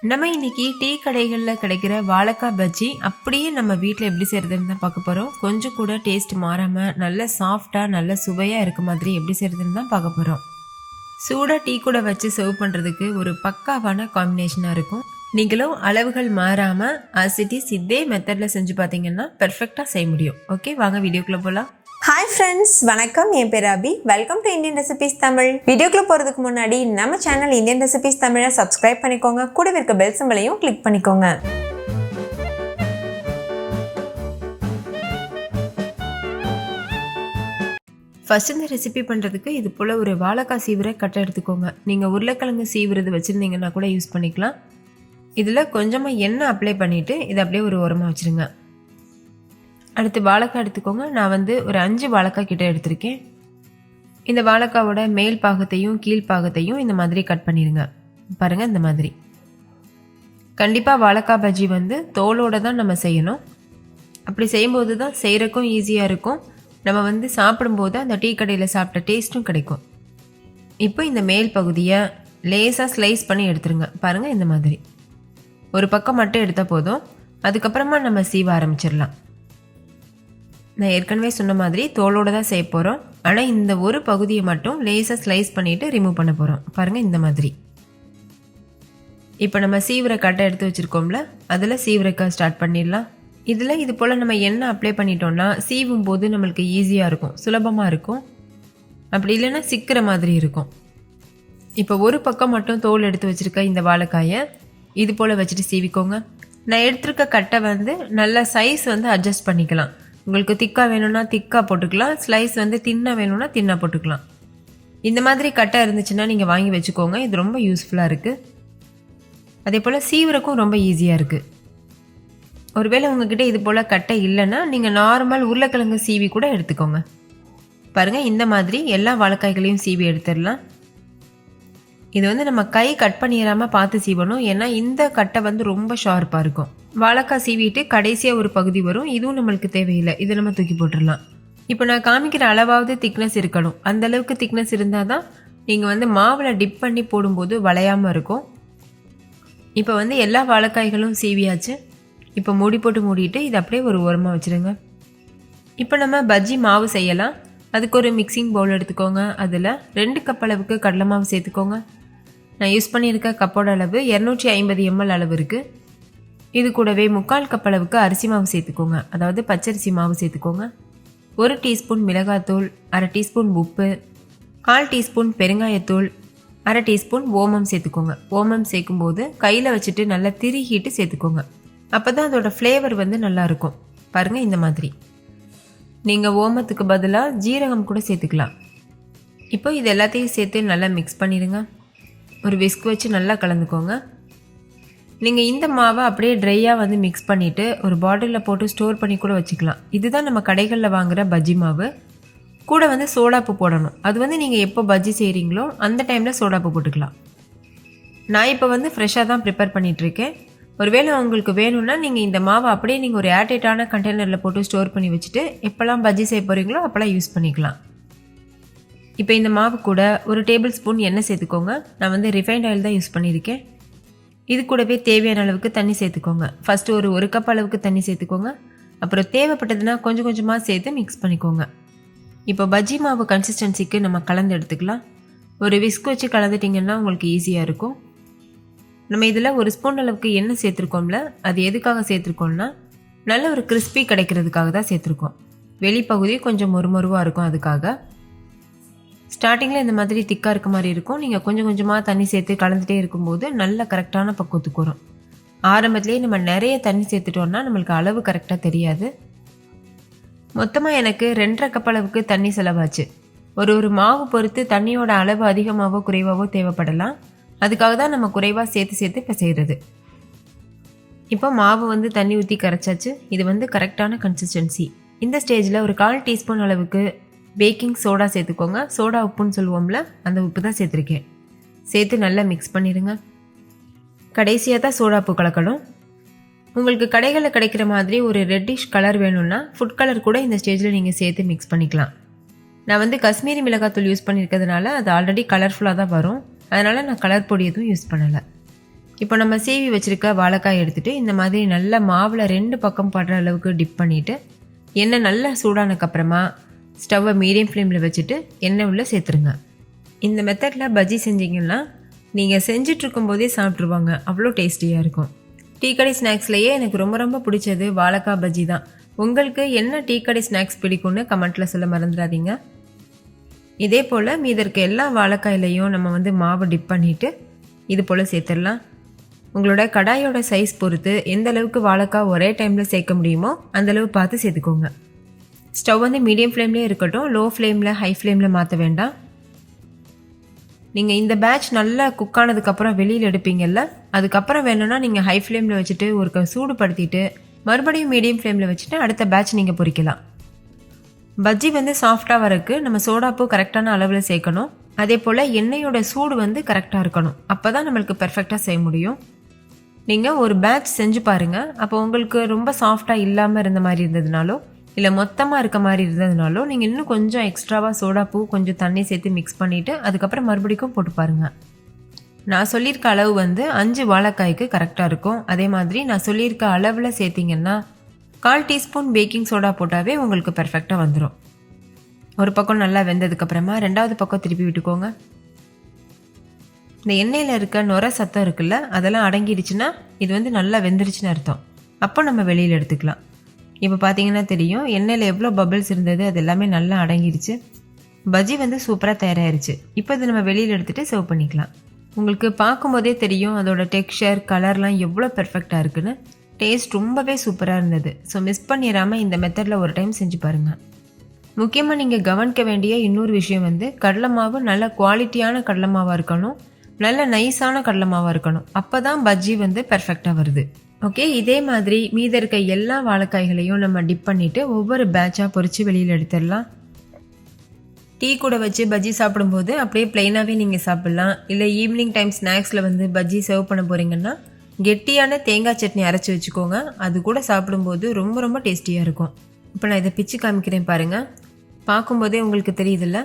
நம்ம இன்னைக்கு டீ கடைகளில் கிடைக்கிற வாழைக்காய் பஜ்ஜி அப்படியே நம்ம வீட்டில் எப்படி செய்கிறதுன்னு தான் பார்க்க போகிறோம். கொஞ்சம் கூட டேஸ்ட் மாறாமல் நல்ல சாஃப்டாக நல்ல சுவையாக இருக்க மாதிரி எப்படி செய்கிறதுன்னு தான் பார்க்க போகிறோம். சூடாக டீ கூட வச்சு சர்வ் பண்ணுறதுக்கு ஒரு பக்காவான காம்பினேஷனாக இருக்கும். நீங்களும் அளவுகள் மாறாமல் அசிட்டிஸ் இதே மெத்தடில் செஞ்சு பார்த்தீங்கன்னா பெர்ஃபெக்டாக செய்ய முடியும். ஓகே, வாங்க வீடியோக்குள்ளே போகலாம். ஹாய் ஃப்ரெண்ட்ஸ், வணக்கம். என் பேர் Abhi. Welcome to Indian recipes Tamil. வீடியோக்குள்ள போகிறதுக்கு முன்னாடி நம்ம சேனல் இந்தியன் ரெசிபீஸ் தமிழை சப்ஸ்கிரைப் பண்ணிக்கோங்க. கூடவே இருக்க பெல் சிம்பலையும் கிளிக் பண்ணிக்கோங்க. ஃபஸ்ட் இந்த ரெசிபி பண்ணுறதுக்கு இது போல் ஒரு வாழைக்காய் சீவிர கட்டை எடுத்துக்கோங்க. நீங்கள் உருளைக்கிழங்கு சீவுறது வச்சுருந்தீங்கன்னா கூட யூஸ் பண்ணிக்கலாம். இதில் கொஞ்சமாக எண்ணெய் அப்ளை பண்ணிவிட்டு இதை அப்படியே ஒரு ஓரமாக வச்சுருங்க. அடுத்து வாழைக்காய் எடுத்துக்கோங்க. நான் ஒரு 5 வாழைக்காய் கிட்ட எடுத்திருக்கேன். இந்த வாழைக்காவோட மேல் பாகத்தையும் கீழ் பாகத்தையும் இந்த மாதிரி கட் பண்ணிடுங்க. பாருங்கள், இந்த மாதிரி. கண்டிப்பாக வாழைக்காய் பஜ்ஜி தோலோடு தான் நம்ம செய்யணும். அப்படி செய்யும்போது தான் செய்கிறக்கும் ஈஸியாக இருக்கும். நம்ம சாப்பிடும்போது அந்த டீ கடையில் சாப்பிட்ட டேஸ்ட்டும் கிடைக்கும். இப்போ இந்த மேல் பகுதியை லேசாக ஸ்லைஸ் பண்ணி எடுத்துருங்க. பாருங்கள், இந்த மாதிரி. ஒரு பக்கம் மட்டும் எடுத்தால் போதும். அதுக்கப்புறமா நம்ம சீவ ஆரம்பிச்சிடலாம். நான் ஏற்கனவே சொன்ன மாதிரி தோலோடு தான் செய்ய போகிறோம். ஆனால் இந்த ஒரு பகுதியை மட்டும் லேசாக ஸ்லைஸ் பண்ணிவிட்டு ரிமூவ் பண்ண போகிறோம். பாருங்கள், இந்த மாதிரி. இப்போ நம்ம சீவிர கட்டை எடுத்து வச்சுருக்கோம்ல, அதில் சீவிரக்காய் ஸ்டார்ட் பண்ணிடலாம். இதில் இது போல் நம்ம எண்ணெய் அப்ளை பண்ணிட்டோம்னா சீவும் போது நம்மளுக்கு ஈஸியாக இருக்கும், சுலபமாக இருக்கும். அப்படி இல்லைன்னா சிக்கிற மாதிரி இருக்கும். இப்போ ஒரு பக்கம் மட்டும் தோல் எடுத்து வச்சுருக்க இந்த வாழைக்காயை இது போல் வச்சுட்டு சீவிக்கோங்க. நான் எடுத்துருக்க கட்டை நல்ல சைஸ் அட்ஜஸ்ட் பண்ணிக்கலாம். உங்களுக்கு திக்காக வேணும்னா திக்காக போட்டுக்கலாம், ஸ்லைஸ் தின்னாக வேணும்னா தின்னாக போட்டுக்கலாம். இந்த மாதிரி கட்டை இருந்துச்சுன்னா நீங்கள் வாங்கி வச்சுக்கோங்க. இது ரொம்ப யூஸ்ஃபுல்லாக இருக்குது. அதே போல் சீவுறக்கும் ரொம்ப ஈஸியாக இருக்குது. ஒருவேளை உங்ககிட்ட இது போல் கட்டை இல்லைன்னா நீங்கள் நார்மல் உருளைக்கிழங்கு சீவி கூட எடுத்துக்கோங்க. பாருங்கள், இந்த மாதிரி எல்லா வாழைக்காய்களையும் சீவி எடுத்துடலாம். இது நம்ம கை கட் பண்ணிடாமல் பார்த்து சீவணும். ஏன்னா இந்த கட்டை ரொம்ப ஷார்ப்பாக இருக்கும். வாழைக்காய் சீவிட்டு கடைசியாக ஒரு பகுதி வரும். இதுவும் நம்மளுக்கு தேவையில்லை, இதை நம்ம தூக்கி போட்டுடலாம். இப்போ நான் காமிக்கிற அளவாவது திக்னஸ் இருக்கணும். அந்த அளவுக்கு திக்னஸ் இருந்தால் தான் நீங்கள் மாவில் டிப் பண்ணி போடும்போது வளையாமல் இருக்கும். இப்போ எல்லா வாழைக்காய்களும் சீவியாச்சு. இப்போ மூடி போட்டு மூடிட்டு இதை அப்படியே ஒரு ஓரமாக வச்சுருங்க. இப்போ நம்ம பஜ்ஜி மாவு செய்யலாம். அதுக்கு ஒரு மிக்சிங் பவுல் எடுத்துக்கோங்க. அதில் 2 கப் அளவுக்கு கடலை மாவு சேர்த்துக்கோங்க. நான் யூஸ் பண்ணியிருக்க கப்போட அளவு 250 ml அளவு இருக்குது. இது கூடவே 3/4 கப் அளவுக்கு அரிசி மாவு சேர்த்துக்கோங்க. அதாவது பச்சரிசி மாவு சேர்த்துக்கோங்க. 1 டீஸ்பூன் மிளகாத்தூள், 1/2 டீஸ்பூன் உப்பு, 1/4 டீஸ்பூன் பெருங்காயத்தூள், 1/2 டீஸ்பூன் ஓமம் சேர்த்துக்கோங்க. ஓமம் சேர்க்கும்போது கையில் வச்சுட்டு நல்லா திருகிட்டு சேர்த்துக்கோங்க. அப்போ தான் அதோட ஃப்ளேவர் நல்லாயிருக்கும். பாருங்கள், இந்த மாதிரி. நீங்கள் ஓமத்துக்கு பதிலாக ஜீரகம் கூட சேர்த்துக்கலாம். இப்போ இது எல்லாத்தையும் சேர்த்து நல்லா மிக்ஸ் பண்ணிடுங்க. ஒரு விஸ்க் வச்சு நல்லா கலந்துக்கோங்க. நீங்கள் இந்த மாவை அப்படியே ட்ரையாக மிக்ஸ் பண்ணிவிட்டு ஒரு பாட்டிலில் போட்டு ஸ்டோர் பண்ணி கூட வச்சுக்கலாம். இதுதான் நம்ம கடைகளில் வாங்குகிற பஜ்ஜி மாவு. கூட சோடாப்பு போடணும். அது நீங்கள் எப்போ பஜ்ஜி செய்கிறீங்களோ அந்த டைமில் சோடாப்பு போட்டுக்கலாம். நான் இப்போ ஃப்ரெஷ்ஷாக தான் ப்ரிப்பேர் பண்ணிகிட்ருக்கேன். ஒருவேளை உங்களுக்கு வேணும்னா நீங்கள் இந்த மாவை அப்படியே நீங்கள் ஒரு ஏர்டைட்டான கண்டெய்னரில் போட்டு ஸ்டோர் பண்ணி வச்சுட்டு எப்போல்லாம் பஜ்ஜி செய்ய போகிறீங்களோ அப்போல்லாம் யூஸ் பண்ணிக்கலாம். இப்போ இந்த மாவு கூட 1 டேபிள் ஸ்பூன் எண்ணெய் சேர்த்துக்கோங்க. நான் ரிஃபைண்ட் ஆயில் தான் யூஸ் பண்ணியிருக்கேன். இது கூடவே தேவையான அளவுக்கு தண்ணி சேர்த்துக்கோங்க. ஃபஸ்ட்டு ஒரு கப் அளவுக்கு தண்ணி சேர்த்துக்கோங்க. அப்புறம் தேவைப்பட்டதுன்னா கொஞ்சம் கொஞ்சமாக சேர்த்து மிக்ஸ் பண்ணிக்கோங்க. இப்போ பஜ்ஜி மாவு கன்சிஸ்டன்சிக்கு நம்ம கலந்து எடுத்துக்கலாம். ஒரு விஸ்க் வச்சு கலந்துட்டிங்கன்னா உங்களுக்கு ஈஸியாக இருக்கும். நம்ம இதில் 1 ஸ்பூன் அளவுக்கு எண்ணெய் சேர்த்துருக்கோம்ல, அது எதுக்காக சேர்த்துருக்கோம்னா நல்ல ஒரு கிறிஸ்பி கிடைக்கிறதுக்காக தான் சேர்த்துருக்கோம். வெளிப்பகுதி கொஞ்சம் மொறுமொருவாக இருக்கும். அதுக்காக ஸ்டார்டிங்கில் இந்த மாதிரி திக்காக இருக்க மாதிரி இருக்கும். நீங்கள் கொஞ்சம் கொஞ்சமாக தண்ணி சேர்த்து கலந்துகிட்டே இருக்கும்போது நல்ல கரெக்டான பக்குவத்துக்கு வரும். ஆரம்பத்துலேயே நம்ம நிறைய தண்ணி சேர்த்துட்டோம்னா நம்மளுக்கு அளவு கரெக்டாக தெரியாது. மொத்தமாக எனக்கு 2.5 கப் அளவுக்கு தண்ணி செலவாச்சு. ஒரு மாவு பொறுத்து தண்ணியோட அளவு அதிகமாகவோ குறைவாகவோ தேவைப்படலாம். அதுக்காக தான் நம்ம குறைவாக சேர்த்து இப்போ செய்கிறது. இப்போ மாவு தண்ணி ஊற்றி கரைச்சாச்சு. இது கரெக்டான கன்சிஸ்டன்சி. இந்த ஸ்டேஜில் ஒரு 1/4 டீஸ்பூன் அளவுக்கு பேக்கிங் சோடா சேர்த்துக்கோங்க. சோடா உப்புன்னு சொல்லுவோம்ல, அந்த உப்பு தான் சேர்த்துருக்கேன். சேர்த்து நல்லா மிக்ஸ் பண்ணிடுங்க. கடைசியாக தான் சோடா உப்பு கலக்கணும். உங்களுக்கு கடைகளில் கிடைக்கிற மாதிரி ஒரு ரெட்டிஷ் கலர் வேணும்னா ஃபுட் கலர் கூட இந்த ஸ்டேஜில் நீங்கள் சேர்த்து மிக்ஸ் பண்ணிக்கலாம். நான் காஷ்மீரி மிளகாத்தூள் யூஸ் பண்ணியிருக்கிறதுனால அது ஆல்ரெடி கலர்ஃபுல்லாக தான் வரும். அதனால் நான் கலர் பொடி எதுவும் யூஸ் பண்ணலை. இப்போ நம்ம சீவி வச்சுருக்க வாழைக்காய் எடுத்துகிட்டு இந்த மாதிரி நல்லா மாவில் 2 பக்கம் படுற அளவுக்கு டிப் பண்ணிவிட்டு எண்ணெய் நல்லா சூடானதுக்கப்புறமா ஸ்டவ்வை மீடியம் ஃப்ளேமில் வச்சுட்டு எண்ணெய் உள்ளே சேர்த்துருங்க. இந்த மெத்தடில் பஜ்ஜி செஞ்சிங்கன்னா நீங்கள் செஞ்சிட்ருக்கும்போதே சாப்பிட்ருவாங்க, அவ்வளோ டேஸ்டியாக இருக்கும். டீ கடை ஸ்நாக்ஸ்லேயே எனக்கு ரொம்ப ரொம்ப பிடிச்சது வாழைக்காய் பஜ்ஜி தான். உங்களுக்கு என்ன டீ கடை ஸ்நாக்ஸ் பிடிக்கும்னு கமெண்ட்டில் சொல்ல மறந்துடாதீங்க. இதே போல் மீதி இருக்க எல்லா வாழைக்காயிலையும் நம்ம மாவு டிப் பண்ணிவிட்டு இது போல் சேர்த்துடலாம். உங்களோட கடாயோட சைஸ் பொறுத்து எந்த அளவுக்கு வாழைக்காய் ஒரே டைமில் சேர்க்க முடியுமோ அந்தளவு பார்த்து சேர்த்துக்கோங்க. ஸ்டவ் மீடியம் ஃப்ளேம்லேயே இருக்கட்டும், லோ ஃப்ளேமில் ஹை ஃப்ளேமில் மாற்ற வேண்டாம். நீங்கள் இந்த பேட்ச் நல்லா குக் ஆனதுக்கப்புறம் வெளியில் எடுப்பீங்கல்ல, அதுக்கப்புறம் வேணும்னா நீங்கள் ஹை ஃப்ளேமில் வச்சுட்டு ஒரு சூடுபடுத்திட்டு மறுபடியும் மீடியம் ஃப்ளேமில் வச்சுட்டு அடுத்த பேட்ச் நீங்கள் பொரிக்கலாம். பஜ்ஜி சாஃப்டாக வரக்கு நம்ம சோடாப்பூ கரெக்டான அளவில் சேர்க்கணும். அதே போல் எண்ணெயோட சூடு கரெக்டாக இருக்கணும். அப்போ தான் நம்மளுக்கு பெர்ஃபெக்டாக செய்ய முடியும். நீங்கள் ஒரு பேட்ச் செஞ்சு பாருங்கள். அப்போ உங்களுக்கு ரொம்ப சாஃப்டாக இல்லாமல் இருந்த மாதிரி இருந்ததுனாலோ இல்லை மொத்தமாக இருக்க மாதிரி இருந்ததுனாலோ நீங்கள் இன்னும் கொஞ்சம் எக்ஸ்ட்ராவாக சோடாப்பூ கொஞ்சம் தண்ணி சேர்த்து மிக்ஸ் பண்ணிவிட்டு அதுக்கப்புறம் மறுபடியும் போட்டு பாருங்கள். நான் சொல்லியிருக்க அளவு 5 வாழைக்காய்க்கு கரெக்டாக இருக்கும். அதே மாதிரி நான் சொல்லியிருக்க அளவில் சேர்த்திங்கன்னா 1/4 டீஸ்பூன் பேக்கிங் சோடா போட்டாவே உங்களுக்கு பெர்ஃபெக்டாக வந்துடும். ஒரு பக்கம் நல்லா வெந்ததுக்கப்புறமா 2வது பக்கம் திருப்பி விட்டுக்கோங்க. இந்த எண்ணெயில் இருக்க நுர சத்தம் இருக்குல்ல, அதெல்லாம் அடங்கிடுச்சுன்னா இது நல்லா வெந்துருச்சுன்னு அர்த்தம். அப்போ நம்ம வெளியில் எடுத்துக்கலாம். இப்போ பார்த்தீங்கன்னா தெரியும் எண்ணெயில் எவ்வளோ பபிள்ஸ் இருந்தது, அது எல்லாமே நல்லா அடங்கிடுச்சு. பஜ்ஜி சூப்பராக தயாராகிருச்சு. இப்போ இது நம்ம வெளியில் எடுத்துகிட்டு சர்வ் பண்ணிக்கலாம். உங்களுக்கு பார்க்கும்போதே தெரியும் அதோட டெக்ஸ்சர் கலர்லாம் எவ்வளோ பெர்ஃபெக்டாக இருக்குன்னு. டேஸ்ட் ரொம்பவே சூப்பராக இருந்தது. ஸோ மிஸ் பண்ணிடாமல் இந்த மெத்தடில் ஒரு டைம் செஞ்சு பாருங்கள். முக்கியமாக நீங்கள் கவனிக்க வேண்டிய இன்னொரு விஷயம் கடலை மாவு நல்ல குவாலிட்டியான கடலை மாவாக இருக்கணும், நல்ல நைஸான கடலை மாவாக இருக்கணும். அப்போ தான் பஜ்ஜி பெர்ஃபெக்டாக வருது. ஓகே, இதே மாதிரி மீத இருக்க எல்லா வாழைக்காய்களையும் நம்ம டிப் பண்ணிவிட்டு ஒவ்வொரு பேட்சாக பொரித்து வெளியில் எடுத்துடலாம். டீ கூட வச்சு பஜ்ஜி சாப்பிடும்போது அப்படியே ப்ளைனாகவே நீங்கள் சாப்பிட்லாம். இல்லை ஈவினிங் டைம் ஸ்நாக்ஸில் பஜ்ஜி சர்வ் பண்ண போகிறீங்கன்னா கெட்டியான தேங்காய் சட்னி அரைச்சி வச்சுக்கோங்க. அது கூட சாப்பிடும்போது ரொம்ப ரொம்ப டேஸ்டியாக இருக்கும். இப்போ நான் இதை பிச்சு காமிக்கிறேன் பாருங்கள். பார்க்கும்போதே உங்களுக்கு தெரியுதுல்ல.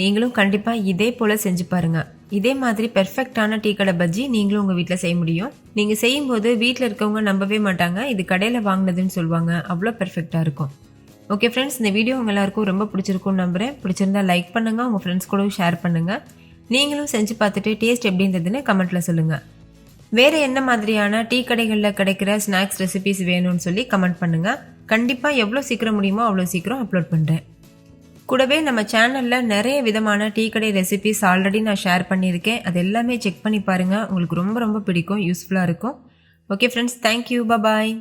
நீங்களும் கண்டிப்பாக இதே போல் செஞ்சு பாருங்கள். இதே மாதிரி பெர்ஃபெக்டான டீ கடை பஜ்ஜி நீங்களும் உங்கள் வீட்டில் செய்ய முடியும். நீங்கள் செய்யும்போது வீட்டில் இருக்கவங்க நம்பவே மாட்டாங்க, இது கடையில் வாங்கினதுன்னு சொல்லுவாங்க. அவ்வளோ பெர்ஃபெக்டாக இருக்கும். ஓகே ஃப்ரெண்ட்ஸ், இந்த வீடியோ உங்கள் எல்லாருக்கும் ரொம்ப பிடிச்சிருக்கும்னு நம்புகிறேன். பிடிச்சிருந்தா லைக் பண்ணுங்கள், உங்கள் ஃப்ரெண்ட்ஸ் கூடவும் ஷேர் பண்ணுங்கள். நீங்களும் செஞ்சு பார்த்துட்டு டேஸ்ட் எப்படி இருந்ததுன்னு கமெண்ட்டில் சொல்லுங்கள். வேறு என்ன மாதிரியான டீ கடைகளில் கிடைக்கிற ஸ்நாக்ஸ் ரெசிபிஸ் வேணும்னு சொல்லி கமெண்ட் பண்ணுங்கள். கண்டிப்பாக எவ்வளோ சீக்கிரம் முடியுமோ அவ்வளோ சீக்கிரம் அப்லோட் பண்ணுறேன். கூடவே நம்ம சேனலில் நிறைய விதமான டீ கடை ரெசிபிஸ் ஆல்ரெடி நான் ஷேர் பண்ணியிருக்கேன். அது எல்லாமே செக் பண்ணி பாருங்கள். உங்களுக்கு ரொம்ப ரொம்ப பிடிக்கும், யூஸ்ஃபுல்லாக இருக்கும். ஓகே ஃப்ரெண்ட்ஸ், தேங்க்யூ, பாய்.